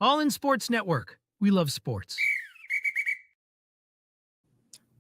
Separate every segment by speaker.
Speaker 1: All in Sports Network. We love sports.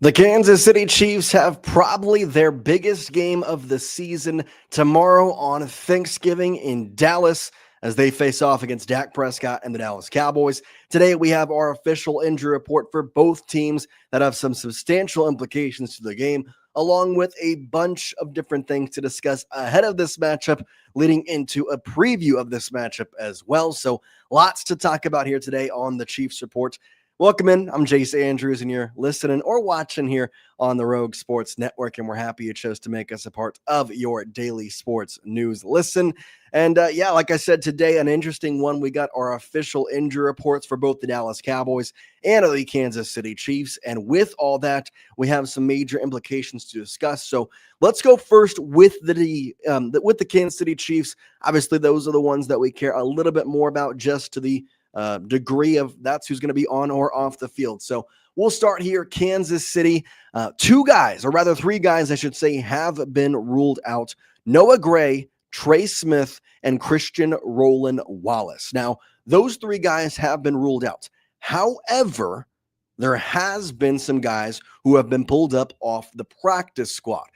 Speaker 2: The Kansas City Chiefs have probably their biggest game of the season tomorrow on Thanksgiving in Dallas as they face off against Dak Prescott and the Dallas Cowboys. Today, we have our official injury report for both teams that have some substantial implications to the game, along with a bunch of different things to discuss ahead of this matchup, leading into a preview of this matchup as well. So lots to talk about here today on the Chiefs Report. Welcome in. I'm Jace Andrews, and you're listening or watching here on the Rogue Sports Network, and we're happy you chose to make us a part of your daily sports news listen. And like I said, today, an interesting one. We got our official injury reports for both the Dallas Cowboys and the Kansas City Chiefs. And with all that, we have some major implications to discuss. So let's go first with the Kansas City Chiefs. Obviously, those are the ones that we care a little bit more about, just to the degree of that's who's going to be on or off the field. So we'll start here. Kansas City, three guys, I should say, have been ruled out. Noah Gray, Trey Smith, and Christian Roland Wallace. Now, those three guys have been ruled out. However, there has been some guys who have been pulled up off the practice squad.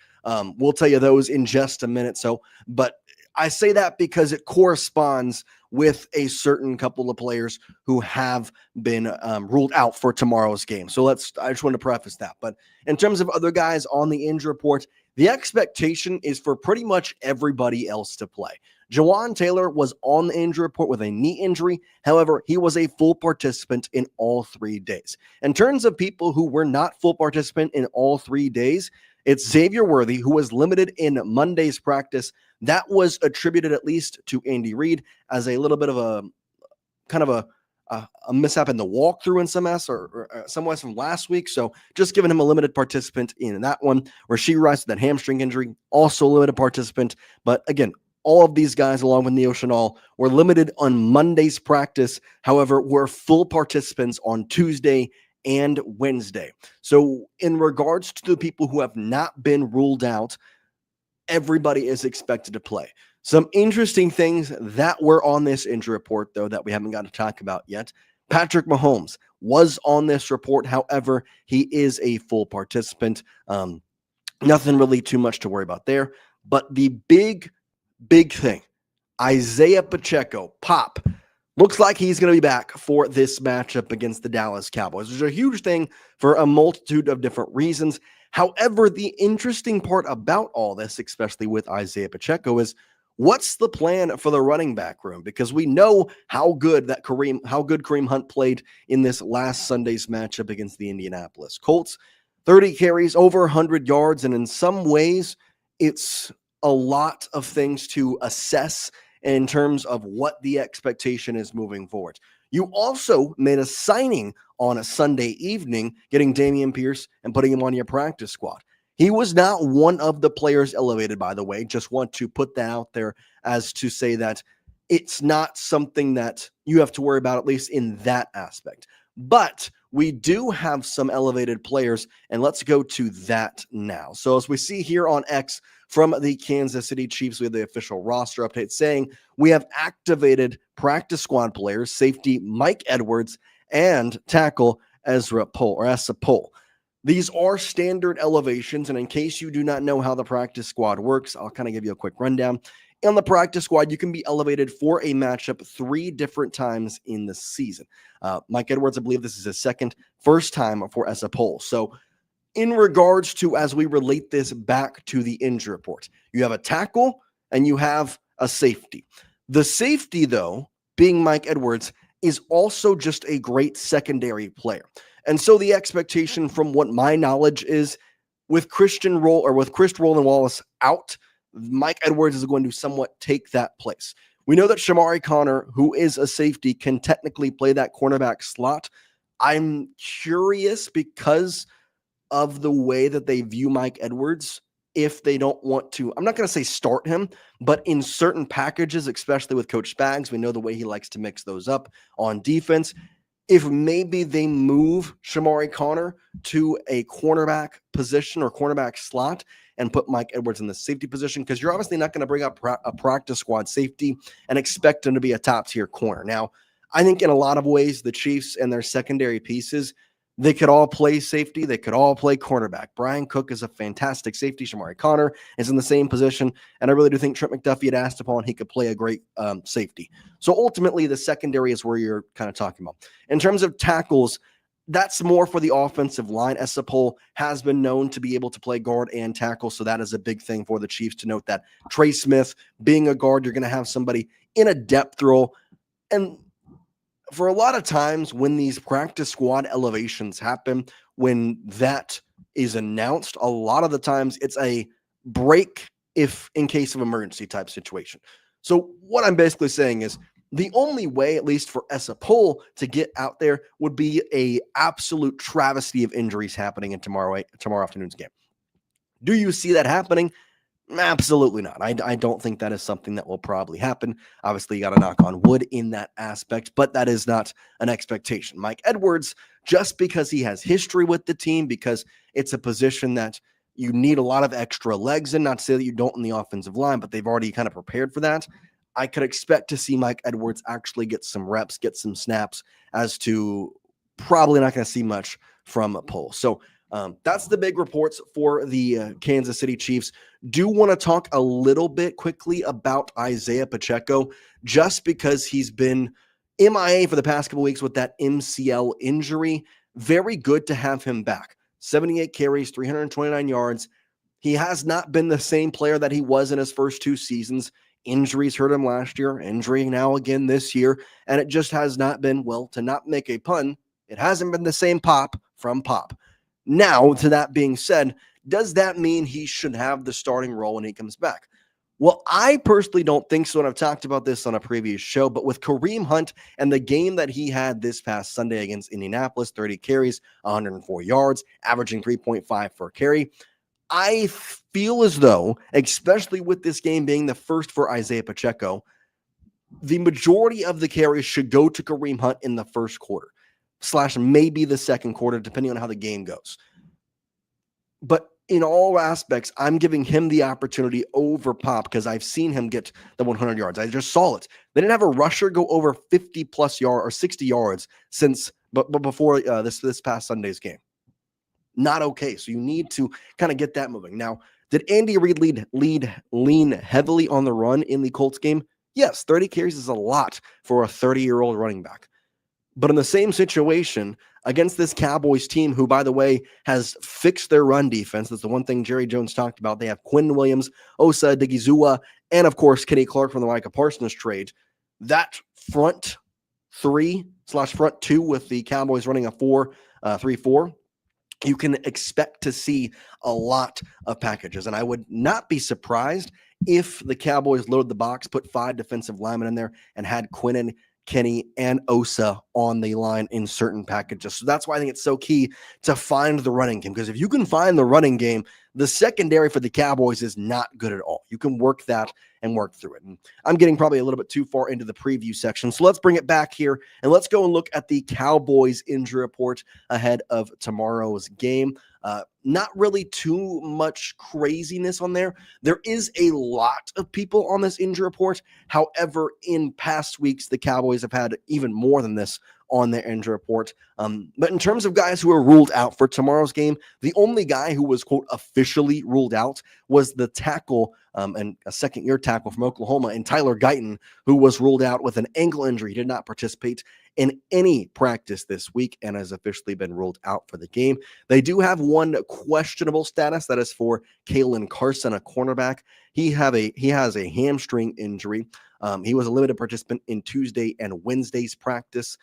Speaker 2: We'll tell you those in just a minute. But I say that because it corresponds with a certain couple of players who have been ruled out for tomorrow's game. So I just want to preface that. But in terms of other guys on the injury report, the expectation is for pretty much everybody else to play. Jawan Taylor was on the injury report with a knee injury. However, he was a full participant in all 3 days. In terms of people who were not full participant in all 3 days, it's Xavier Worthy, who was limited in Monday's practice. That was attributed at least to Andy Reid as a little bit of a mishap in the walkthrough in some ways from last week. So just giving him a limited participant in that one. Rashee Rice with that hamstring injury, also a limited participant. But again, all of these guys, along with Neo Chanal, were limited on Monday's practice. However, were full participants on Tuesday and Wednesday. So in regards to the people who have not been ruled out, everybody is expected to play. Some interesting things that were on this injury report, though, that we haven't got to talk about yet. Patrick Mahomes was on this report. However, he is a full participant. Nothing really too much to worry about there. But the big thing, Isaiah Pacheco, Pop, looks like he's going to be back for this matchup against the Dallas Cowboys, which is a huge thing for a multitude of different reasons. However, the interesting part about all this, especially with Isaiah Pacheco, is what's the plan for the running back room? Because we know how good Kareem Hunt played in this last Sunday's matchup against the Indianapolis Colts. 30 carries, over 100 yards, and in some ways, it's a lot of things to assess in terms of what the expectation is moving forward. You also made a signing on a Sunday evening, getting Dameon Pierce and putting him on your practice squad. He was not one of the players elevated, by the way. Just want to put that out there as to say that it's not something that you have to worry about, at least in that aspect. But we do have some elevated players, and let's go to that now. So as we see here on X from the Kansas City Chiefs, we have the official roster update saying we have activated practice squad players, safety Mike Edwards, and tackle Asa Pohl. These are standard elevations, and in case you do not know how the practice squad works, I'll kind of give you a quick rundown. On the practice squad, you can be elevated for a matchup 3 different times in the season. Mike Edwards, I believe this is his first time for Asa Pohl. So in regards to, as we relate this back to the injury report, you have a tackle and you have a safety. The safety, though, being Mike Edwards, is also just a great secondary player. And so the expectation from what my knowledge is, with Chris Roland Wallace out, Mike Edwards is going to somewhat take that place. We know that Shamari Connor, who is a safety, can technically play that cornerback slot. I'm curious because of the way that they view Mike Edwards, if they don't want to, I'm not going to say start him, but in certain packages, especially with Coach Spags, we know the way he likes to mix those up on defense. If maybe they move Shamari Connor to a cornerback position or cornerback slot and put Mike Edwards in the safety position, because you're obviously not going to bring up a practice squad safety and expect him to be a top-tier corner. Now, I think in a lot of ways, the Chiefs and their secondary pieces, they could all play safety. They could all play cornerback. Brian Cook is a fantastic safety. Shamari Connor is in the same position. And I really do think Trent McDuffie had asked upon he could play a great safety. So ultimately, the secondary is where you're kind of talking about. In terms of tackles, that's more for the offensive line. Esapol has been known to be able to play guard and tackle, so that is a big thing for the Chiefs to note that. Trey Smith, being a guard, you're going to have somebody in a depth role. And for a lot of times when these practice squad elevations happen, when that is announced, a lot of the times it's a break if in case of emergency type situation. So what I'm basically saying is the only way, at least for Esapol, to get out there would be a absolute travesty of injuries happening in tomorrow afternoon's game. Do you see that happening? Absolutely not. I don't think that is something that will probably happen. Obviously, you got to knock on wood in that aspect, but that is not an expectation. Mike Edwards, just because he has history with the team, because it's a position that you need a lot of extra legs in, not to say that you don't in the offensive line, but they've already kind of prepared for that. I could expect to see Mike Edwards actually get some reps, get some snaps, as to probably not going to see much from Pohl. So that's the big reports for the Kansas City Chiefs. Do want to talk a little bit quickly about Isaiah Pacheco, just because he's been MIA for the past couple weeks with that MCL injury. Very good to have him back. 78 carries, 329 yards. He has not been the same player that he was in his first 2 seasons. Injuries hurt him last year, injury now again this year, and it just has not been, well, to not make a pun, it hasn't been the same pop from Pop. Now, to that being said, does that mean he should have the starting role when he comes back? Well, I personally don't think so, and I've talked about this on a previous show, but with Kareem Hunt and the game that he had this past Sunday against Indianapolis, 30 carries, 104 yards, averaging 3.5 per carry, I feel as though, especially with this game being the first for Isaiah Pacheco, the majority of the carries should go to Kareem Hunt in the first quarter, / maybe the second quarter, depending on how the game goes. But in all aspects, I'm giving him the opportunity over Pop because I've seen him get the 100 yards. I just saw it. They didn't have a rusher go over 50 plus yards or 60 yards but before this past Sunday's game. Not okay. So you need to kind of get that moving. Now, did Andy Reid lean heavily on the run in the Colts game? Yes, 30 carries is a lot for a 30-year-old running back. But in the same situation, against this Cowboys team, who, by the way, has fixed their run defense, that's the one thing Jerry Jones talked about. They have Quinn Williams, Osa Odighizuwa, and, of course, Kenny Clark from the Micah Parsons trade. That front 3 / front 2 with the Cowboys running a 4-3-4, you can expect to see a lot of packages. And I would not be surprised if the Cowboys load the box, put 5 defensive linemen in there, and had Quinnen, Kenny, and Osa on the line in certain packages. So that's why I think it's so key to find the running game, because if you can find the running game, the secondary for the Cowboys is not good at all. You can work that and work through it. And I'm getting probably a little bit too far into the preview section. So let's bring it back here and let's go and look at the Cowboys injury report ahead of tomorrow's game. Not really too much craziness on there. There is a lot of people on this injury report. However, in past weeks, the Cowboys have had even more than this on their injury report. But in terms of guys who are ruled out for tomorrow's game, the only guy who was, quote, officially ruled out was the tackle and a second-year tackle from Oklahoma, and Tyler Guyton, who was ruled out with an ankle injury. He did not participate in any practice this week and has officially been ruled out for the game. They do have one questionable status. That is for Kalen Carson, a cornerback. He has a hamstring injury. He was a limited participant in Tuesday and Wednesday's practice.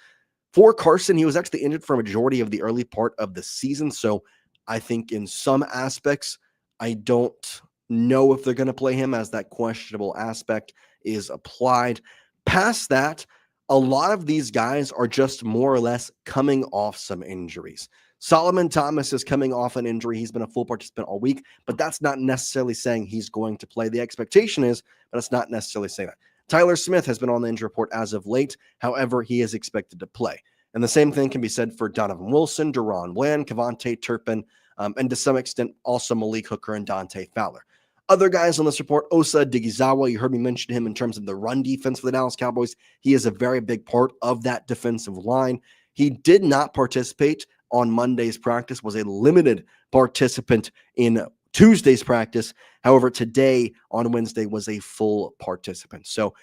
Speaker 2: For Carson, he was actually injured for a majority of the early part of the season. So I think in some aspects, I don't know if they're going to play him, as that questionable aspect is applied. Past that, a lot of these guys are just more or less coming off some injuries. Solomon Thomas is coming off an injury. He's been a full participant all week, but that's not necessarily saying he's going to play. The expectation is, but it's not necessarily saying that. Tyler Smith has been on the injury report as of late. However, he is expected to play. And the same thing can be said for Donovan Wilson, Deron Bland, Kevontae Turpin, and to some extent also Malik Hooker and Dante Fowler. Other guys on this report, Osa Digizawa, you heard me mention him in terms of the run defense for the Dallas Cowboys. He is a very big part of that defensive line. He did not participate on Monday's practice, was a limited participant in Tuesday's practice. However, today on Wednesday was a full participant. So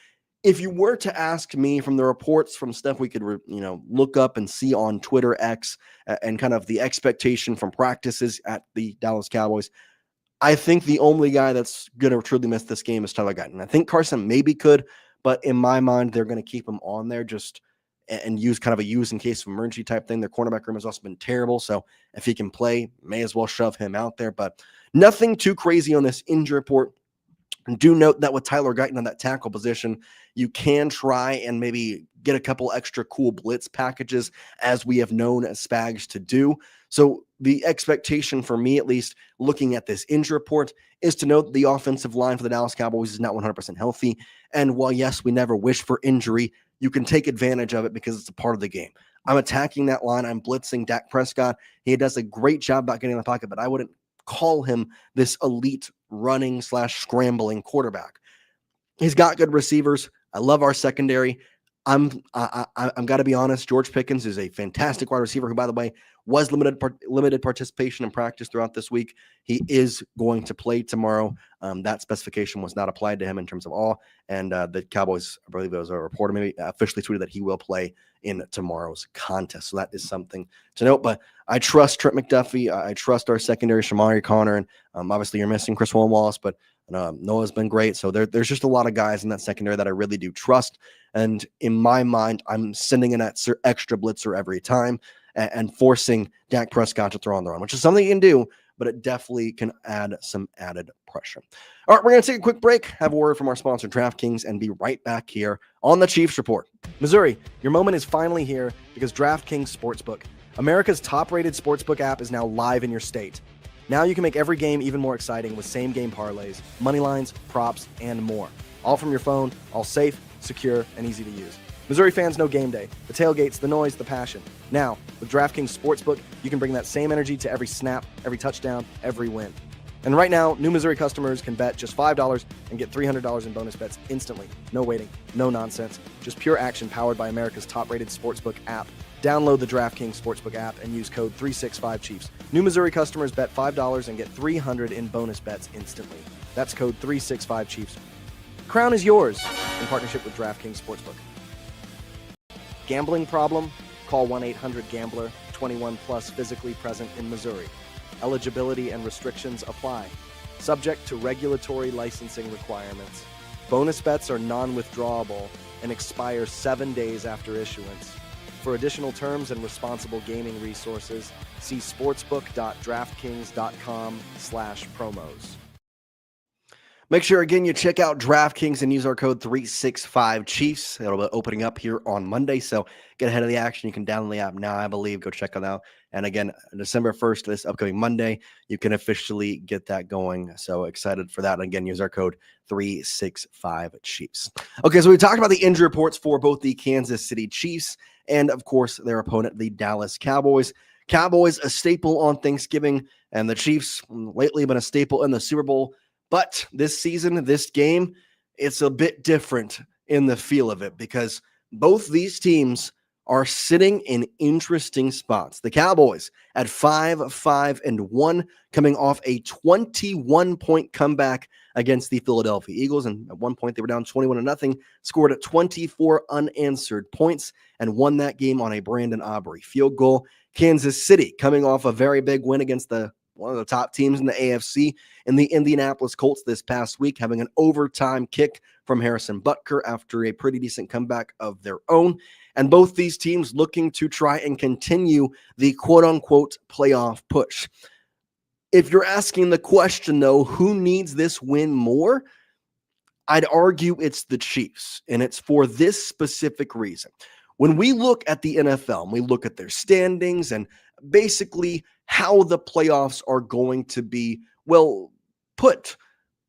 Speaker 2: if you were to ask me from the reports, from stuff we could look up and see on Twitter, X, and kind of the expectation from practices at the Dallas Cowboys, I think the only guy that's going to truly miss this game is Tyler Guyton. I think Carson maybe could, but in my mind, they're going to keep him on there just and use kind of a use in case of emergency type thing. Their cornerback room has also been terrible, so if he can play, may as well shove him out there. But nothing too crazy on this injury report. And do note that with Tyler Guyton on that tackle position, you can try and maybe get a couple extra cool blitz packages, as we have known Spags to do. So the expectation for me, at least looking at this injury report, is to note the offensive line for the Dallas Cowboys is not 100% healthy. And while, yes, we never wish for injury, you can take advantage of it because it's a part of the game. I'm attacking that line. I'm blitzing Dak Prescott. He does a great job about getting in the pocket, but I wouldn't call him this elite running / scrambling quarterback. He's got good receivers. I love our secondary. I'm got to be honest. George Pickens is a fantastic wide receiver who, by the way, was limited participation in practice throughout this week. He is going to play tomorrow. That specification was not applied to him in terms of all. And the Cowboys, I believe it was a reporter, maybe officially tweeted that he will play in tomorrow's contest. So that is something to note. But I trust Trent McDuffie. I trust our secondary, Shamari Connor, and obviously you're missing Chris Wallace, but Noah's been great. So there's just a lot of guys in that secondary that I really do trust. And in my mind, I'm sending in that extra blitzer every time and forcing Dak Prescott to throw on the run, which is something you can do, but it definitely can add some added pressure. All right, we're going to take a quick break, have a word from our sponsor, DraftKings, and be right back here on the Chiefs Report. Missouri, your moment is finally here because DraftKings Sportsbook, America's top-rated sportsbook app, is now live in your state. Now you can make every game even more exciting with same-game parlays, money lines, props, and more. All from your phone, all safe, secure, and easy to use. Missouri fans know game day, the tailgates, the noise, the passion. Now, with DraftKings Sportsbook, you can bring that same energy to every snap, every touchdown, every win. And right now, new Missouri customers can bet just $5 and get $300 in bonus bets instantly. No waiting, no nonsense, just pure action powered by America's top-rated sportsbook app. Download the DraftKings Sportsbook app and use code 365Chiefs. New Missouri customers bet $5 and get $300 in bonus bets instantly. That's code 365Chiefs. Crown is yours in partnership with DraftKings Sportsbook. Gambling problem? Call 1-800-GAMBLER, 21 plus, physically present in Missouri. Eligibility and restrictions apply. Subject to regulatory licensing requirements. Bonus bets are non-withdrawable and expire 7 days after issuance. For additional terms and responsible gaming resources, see sportsbook.draftkings.com/promos. Make sure, again, you check out DraftKings and use our code 365Chiefs. It'll be opening up here on Monday, so get ahead of the action. You can download the app now, I believe. Go check it out. And again, December 1st, this upcoming Monday, you can officially get that going. So excited for that. And again, use our code 365Chiefs. Okay, so we talked about the injury reports for both the Kansas City Chiefs and, of course, their opponent, the Dallas Cowboys. Cowboys, a staple on Thanksgiving, and the Chiefs lately been a staple in the Super Bowl. But this season, this game, it's a bit different in the feel of it because both these teams are sitting in interesting spots. The Cowboys at 5-5-1, coming off a 21-point comeback against the Philadelphia Eagles. And at one point, they were down 21-0, scored at 24 unanswered points, and won that game on a Brandon Aubrey field goal. Kansas City coming off a very big win against one of the top teams in the AFC in the Indianapolis Colts this past week, having an overtime kick from Harrison Butker after a pretty decent comeback of their own. And both these teams looking to try and continue the quote-unquote playoff push. If you're asking the question, though, who needs this win more? I'd argue it's the Chiefs, and it's for this specific reason. When we look at the NFL, and we look at their standings and basically how the playoffs are going to be, well, put,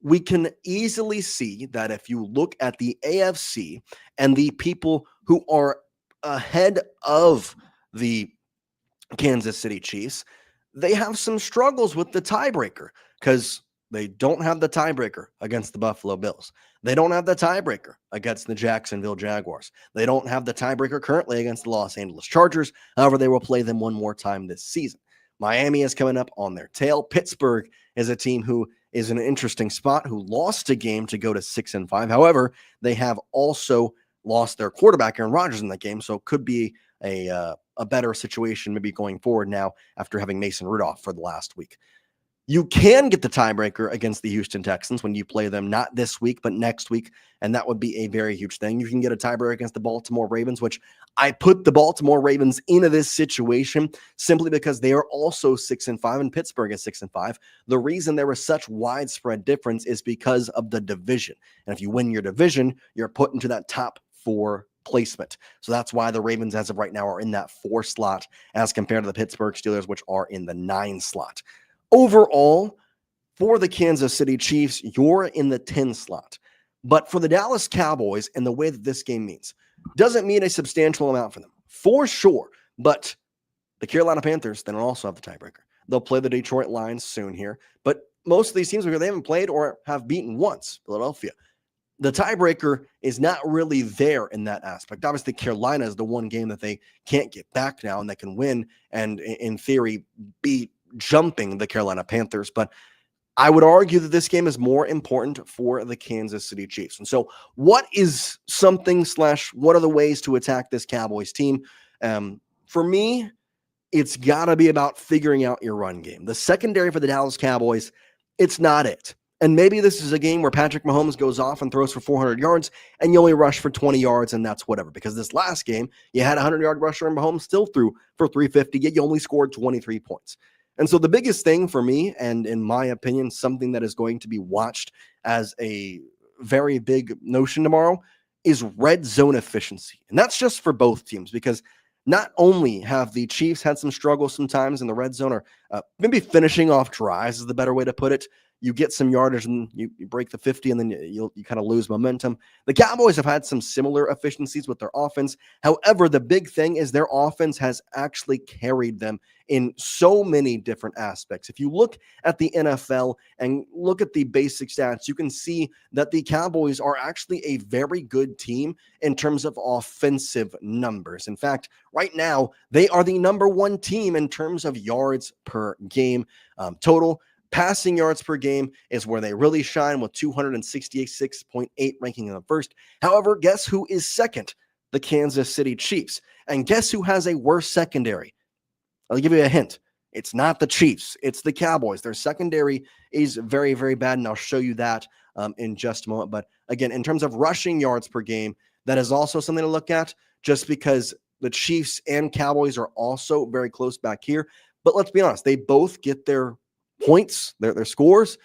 Speaker 2: we can easily see that if you look at the AFC and the people who are ahead of the Kansas City Chiefs, they have some struggles with the tiebreaker because They don't have the tiebreaker against the Buffalo Bills. They don't have the tiebreaker against the Jacksonville Jaguars. They don't have the tiebreaker currently against the Los Angeles Chargers. However, they will play them one more time this season. Miami is coming up on their tail. Pittsburgh is a team who is in an interesting spot, who lost a game to go to 6-5. However, they have also lost their quarterback, Aaron Rodgers, in that game, so it could be a better situation maybe going forward now after having Mason Rudolph for the last week. You can get the tiebreaker against the Houston Texans when you play them, not this week, but next week, and that would be a very huge thing. You can get a tiebreaker against the Baltimore Ravens, which I put the Baltimore Ravens into this situation simply because they are also 6-5, and Pittsburgh is 6-5. The reason there was such widespread difference is because of the division. And if you win your division, you're put into that top 4 placement. So that's why the Ravens, as of right now, are in that 4 slot as compared to the Pittsburgh Steelers, which are in the 9 slot. Overall, for the Kansas City Chiefs, you're in the 10 slot. But for the Dallas Cowboys and the way that this game means, doesn't mean a substantial amount for them, for sure. But the Carolina Panthers, they don't also have the tiebreaker. They'll play the Detroit Lions soon here. But most of these teams, because they haven't played or have beaten once, Philadelphia, the tiebreaker is not really there in that aspect. Obviously, Carolina is the one game that they can't get back now and they can win and, in theory, beat jumping the Carolina Panthers. But I would argue that this game is more important for the Kansas City Chiefs. And so what is what are the ways to attack this Cowboys team? For me, it's got to be about figuring out your run game. The secondary for the Dallas Cowboys, it's not it. And maybe this is a game where Patrick Mahomes goes off and throws for 400 yards and you only rush for 20 yards and that's whatever. Because this last game, you had a 100-yard rusher and Mahomes still threw for 350, yet you only scored 23 points. And so the biggest thing for me, and in my opinion, something that is going to be watched as a very big notion tomorrow, is red zone efficiency. And that's just for both teams, because not only have the Chiefs had some struggles sometimes in the red zone, or maybe finishing off drives is the better way to put it. You get some yardage and you break the 50 and then you kind of lose momentum. The Cowboys have had some similar efficiencies with their offense. However, the big thing is their offense has actually carried them in so many different aspects. If you look at the NFL and look at the basic stats, you can see that the Cowboys are actually a very good team in terms of offensive numbers. In fact, right now, they are the number 1 team in terms of yards per game total. Passing yards per game is where they really shine with 266.8 ranking in the first. However, guess who is second? The Kansas City Chiefs. And guess who has a worse secondary? I'll give you a hint. It's not the Chiefs. It's the Cowboys. Their secondary is very, very bad, and I'll show you that in just a moment. But again, in terms of rushing yards per game, that is also something to look at, just because the Chiefs and Cowboys are also very close back here. But let's be honest, they both get their points, their scores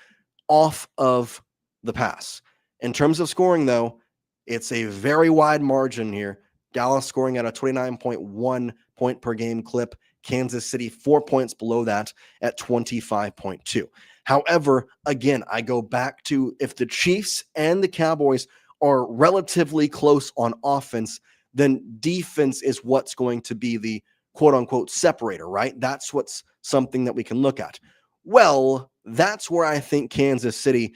Speaker 2: off of the pass. In terms of scoring, though, it's a very wide margin here. Dallas scoring at a 29.1 point per game clip. Kansas City 4 points below that at 25.2. However, again, I go back to, if the Chiefs and the Cowboys are relatively close on offense, then defense is what's going to be the quote unquote separator, right? That's what's something that we can look at. Well, that's where I think Kansas City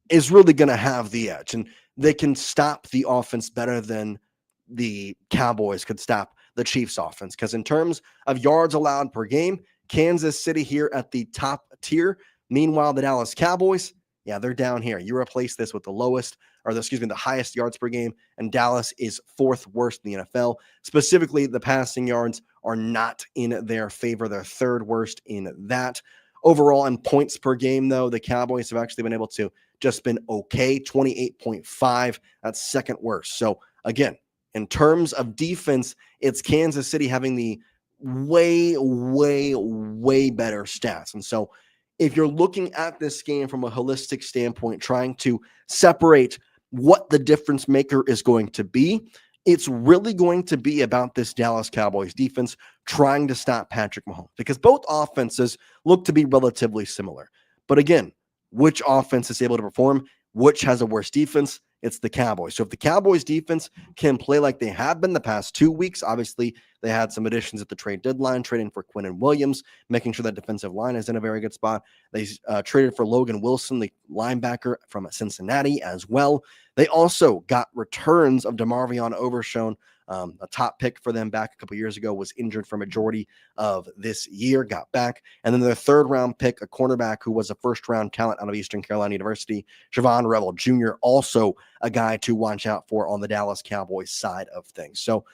Speaker 2: is really going to have the edge, and they can stop the offense better than the Cowboys could stop the Chiefs offense. Because in terms of yards allowed per game, Kansas City here at the top tier. Meanwhile, the Dallas Cowboys, yeah, they're down here. You replace this with the highest yards per game, and Dallas is 4th worst in the NFL. Specifically, the passing yards are not in their favor. They're 3rd worst in that. Overall, in points per game, though, the Cowboys have actually been able to just been okay, 28.5. That's 2nd worst. So, again, in terms of defense, it's Kansas City having the way, way, way better stats. And so if you're looking at this game from a holistic standpoint, trying to separate what the difference maker is going to be, it's really going to be about this Dallas Cowboys defense trying to stop Patrick Mahomes, because both offenses look to be relatively similar. But again, which offense is able to perform, which has a worse defense, it's the Cowboys. So if the Cowboys defense can play like they have been the past 2 weeks, obviously they had some additions at the trade deadline, trading for Quinnen Williams, making sure that defensive line is in a very good spot. They traded for Logan Wilson, the linebacker from Cincinnati as well. They also got returns of DeMarvion Overshown, a top pick for them back a couple years ago, was injured for majority of this year, got back. And then their third round pick, a cornerback who was a first round talent out of Eastern Carolina University, Javon Revel Jr., also a guy to watch out for on the Dallas Cowboys side of things. So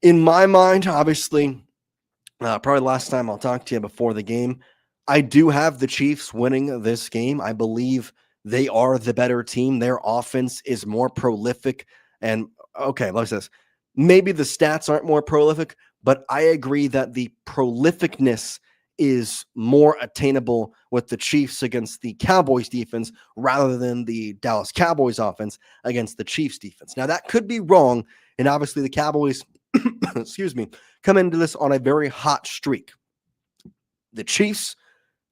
Speaker 2: in my mind, obviously, probably last time I'll talk to you before the game, I do have the Chiefs winning this game. I believe they are the better team. Their offense is more prolific. And okay, let's say this. Maybe the stats aren't more prolific, but I agree that the prolificness is more attainable with the Chiefs against the Cowboys defense rather than the Dallas Cowboys offense against the Chiefs defense. Now, that could be wrong. And obviously the Cowboys, excuse me, come into this on a very hot streak. The Chiefs,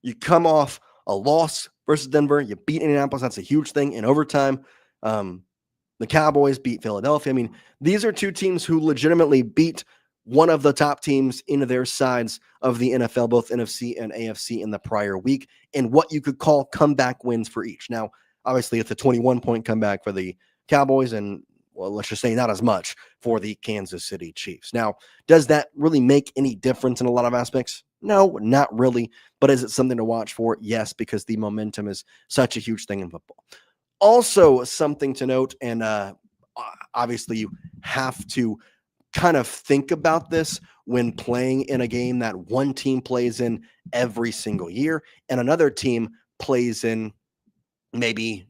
Speaker 2: you come off a loss versus Denver, you beat Indianapolis. That's a huge thing in overtime. The Cowboys beat Philadelphia. I mean, these are two teams who legitimately beat one of the top teams in their sides of the NFL, both NFC and AFC in the prior week, and what you could call comeback wins for each. Now, obviously, it's a 21-point comeback for the Cowboys, and well, let's just say not as much for the Kansas City Chiefs. Now, does that really make any difference in a lot of aspects? No, not really. But is it something to watch for? Yes, because the momentum is such a huge thing in football. Also, something to note, and obviously you have to kind of think about this when playing in a game that one team plays in every single year and another team plays in maybe,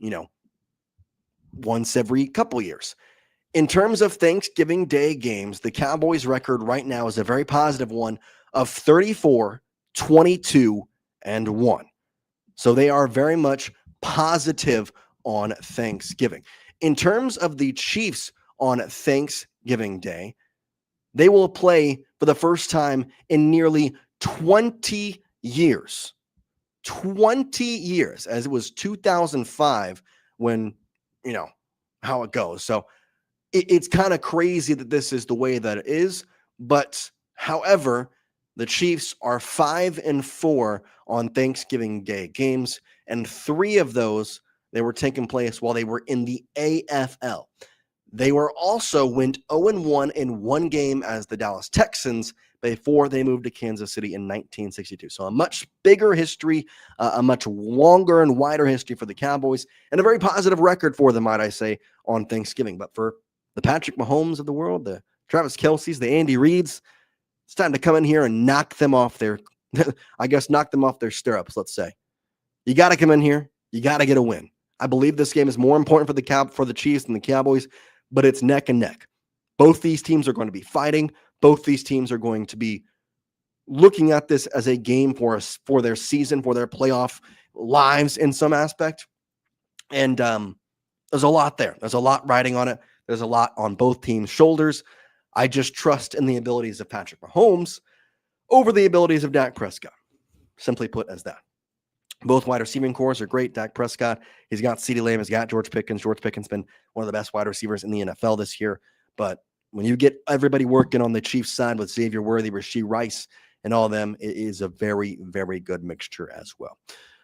Speaker 2: once every couple years. In terms of Thanksgiving Day games, the Cowboys record right now is a very positive one of 34, 22, and 1. So they are very much positive on Thanksgiving. In terms of the Chiefs on Thanksgiving Day, they will play for the first time in nearly 20 years. 20 years, as it was 2005 when, how it goes. So it's kind of crazy that this is the way that it is. But however, the Chiefs are 5-4 on Thanksgiving Day games, and 3 of those they were taking place while they were in the AFL. They went 0-1 in one game as the Dallas Texans before they moved to Kansas City in 1962. So a much bigger history, a much longer and wider history for the Cowboys, and a very positive record for them, might I say, on Thanksgiving. But for the Patrick Mahomes of the world, the Travis Kelce's, the Andy Reid's, it's time to come in here and knock them off their stirrups, let's say. You got to come in here. You got to get a win. I believe this game is more important for the Chiefs than the Cowboys, but it's neck and neck. Both these teams are going to be fighting. Both these teams are going to be looking at this as a game for their season, for their playoff lives in some aspect. And there's a lot there. There's a lot riding on it. There's a lot on both teams' shoulders. I just trust in the abilities of Patrick Mahomes over the abilities of Dak Prescott. Simply put as that. Both wide receiving cores are great. Dak Prescott, he's got CeeDee Lamb, he's got George Pickens. George Pickens has been one of the best wide receivers in the NFL this year. But when you get everybody working on the Chiefs side with Xavier Worthy, Rashee Rice, and all of them, it is a very, very good mixture as well.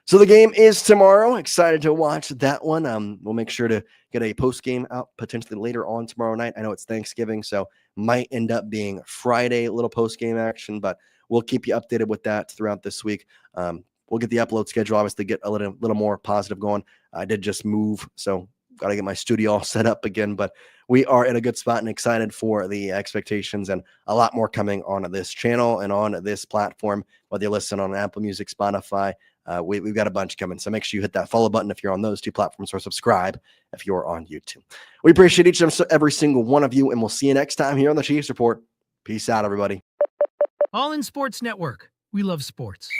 Speaker 2: So the game is tomorrow. Excited to watch that one. We'll make sure to get a post game out potentially later on tomorrow night. I know it's Thanksgiving, so might end up being Friday, little post game action, but we'll keep you updated with that throughout this week. We'll get the upload schedule, obviously get a little more positive going. I did just move, so got to get my studio all set up again, but we are in a good spot and excited for the expectations and a lot more coming on this channel and on this platform, whether you listen on Apple Music, Spotify. We've got a bunch coming, so make sure you hit that follow button if you're on those 2 platforms, or subscribe if you're on YouTube. We appreciate each and every single one of you, and we'll see you next time here on the Chiefs Report. Peace out, everybody.
Speaker 1: All in Sports Network. We love sports.